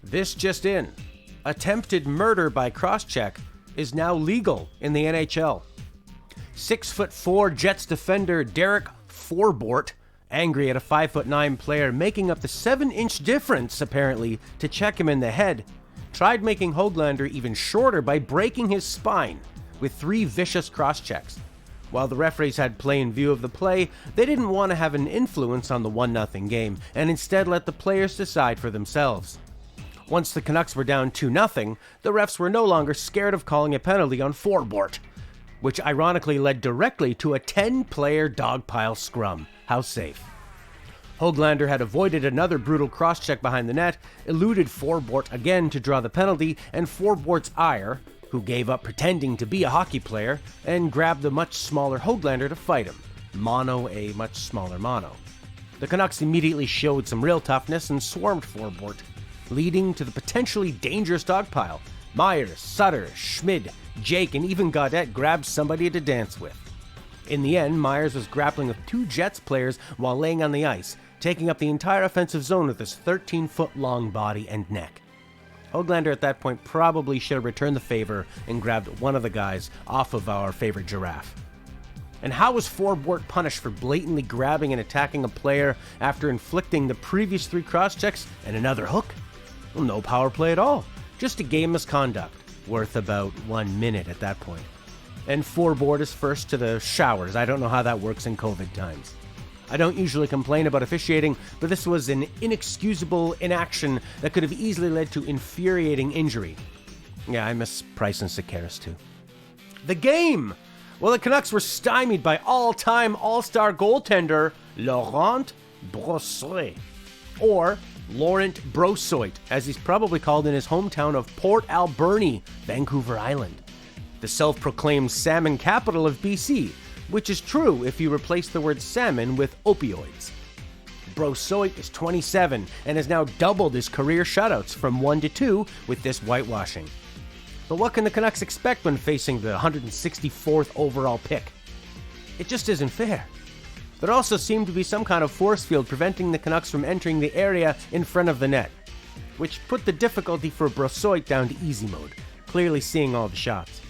This just in. Attempted murder by crosscheck is now legal in the NHL. 6'4" Jets defender Derek Forbort, angry at a 5'9" player making up the 7-inch difference, apparently, to check him in the head, tried making Höglander even shorter by breaking his spine with 3 vicious crosschecks. While the referees had play in view of the play, they didn't want to have an influence on the 1-0 game, and instead let the players decide for themselves. Once the Canucks were down 2-0, the refs were no longer scared of calling a penalty on Forbort, which ironically led directly to a 10-player dogpile scrum. How safe. Höglander had avoided another brutal crosscheck behind the net, eluded Forbort again to draw the penalty, and Forbort's ire, who gave up pretending to be a hockey player, and grabbed the much smaller Höglander to fight him. Mono a much smaller mono. The Canucks immediately showed some real toughness and swarmed Forbort, leading to the potentially dangerous dogpile. Myers, Sutter, Schmid, Jake, and even Gaudette grabbed somebody to dance with. In the end, Myers was grappling with 2 Jets players while laying on the ice, taking up the entire offensive zone with his 13-foot-long body and neck. Höglander at that point probably should have returned the favor and grabbed one of the guys off of our favorite giraffe. And how was Forbort punished for blatantly grabbing and attacking a player after inflicting the previous 3 crosschecks and another hook? Well, no power play at all. Just a game misconduct, worth about 1 minute at that point. And Forbort is first to the showers. I don't know how that works in COVID times. I don't usually complain about officiating, but this was an inexcusable inaction that could have easily led to infuriating injury. Yeah, I miss Price and Sekeres too. The game! Well, the Canucks were stymied by all-time All-Star goaltender Laurent Brossoit, or Laurent Brossoit, as he's probably called in his hometown of Port Alberni, Vancouver Island, the self-proclaimed salmon capital of BC, which is true if you replace the word salmon with opioids. Brossoit is 27 and has now doubled his career shutouts from 1 to 2 with this whitewashing. But what can the Canucks expect when facing the 164th overall pick? It just isn't fair. There also seemed to be some kind of force field preventing the Canucks from entering the area in front of the net, which put the difficulty for Brossoit down to easy mode, clearly seeing all the shots.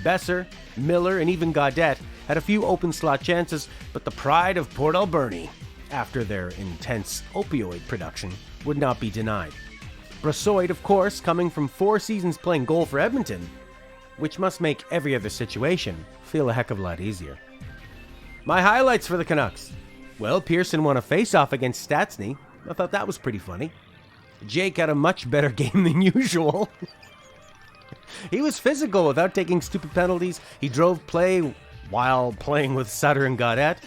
Besser, Miller, and even Gaudette had a few open slot chances, but the pride of Port Alberni, after their intense opioid production, would not be denied. Brossoit, of course, coming from 4 seasons playing goal for Edmonton, which must make every other situation feel a heck of a lot easier. My highlights for the Canucks. Well, Pearson won a face-off against Stastny. I thought that was pretty funny. Jake had a much better game than usual. He was physical without taking stupid penalties. He drove play while playing with Sutter and Gaudette.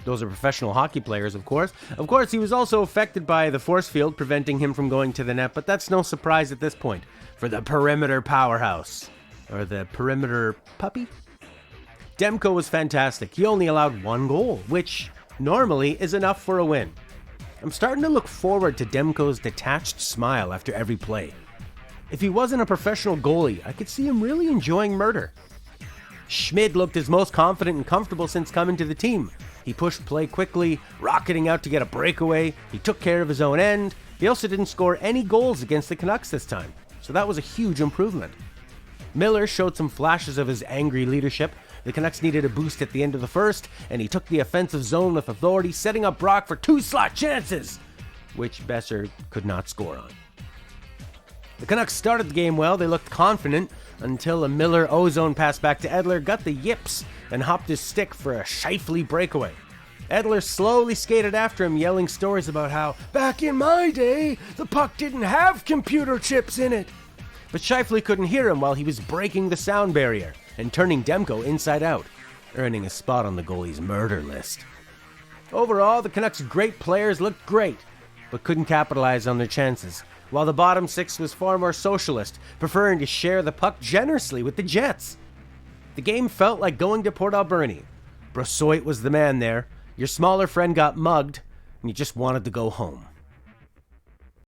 Those are professional hockey players, of course. Of course, he was also affected by the force field, preventing him from going to the net, but that's no surprise at this point for the perimeter powerhouse. Or the perimeter puppy? Demko was fantastic. He only allowed 1 goal, which normally is enough for a win. I'm starting to look forward to Demko's detached smile after every play. If he wasn't a professional goalie, I could see him really enjoying murder. Schmid looked his most confident and comfortable since coming to the team. He pushed play quickly, rocketing out to get a breakaway. He took care of his own end. He also didn't score any goals against the Canucks this time, so that was a huge improvement. Miller showed some flashes of his angry leadership. The Canucks needed a boost at the end of the first, and he took the offensive zone with authority, setting up Brock for 2 slot chances, which Besser could not score on. The Canucks started the game well. They looked confident until a Miller ozone pass back to Edler got the yips and hopped his stick for a Scheifele breakaway. Edler slowly skated after him, yelling stories about how, back in my day, the puck didn't have computer chips in it. But Scheifele couldn't hear him while he was breaking the sound barrier and turning Demko inside out, earning a spot on the goalie's murder list. Overall, the Canucks' great players looked great, but couldn't capitalize on their chances, while the bottom 6 was far more socialist, preferring to share the puck generously with the Jets. The game felt like going to Port Alberni. Brossoit was the man there. Your smaller friend got mugged, and you just wanted to go home.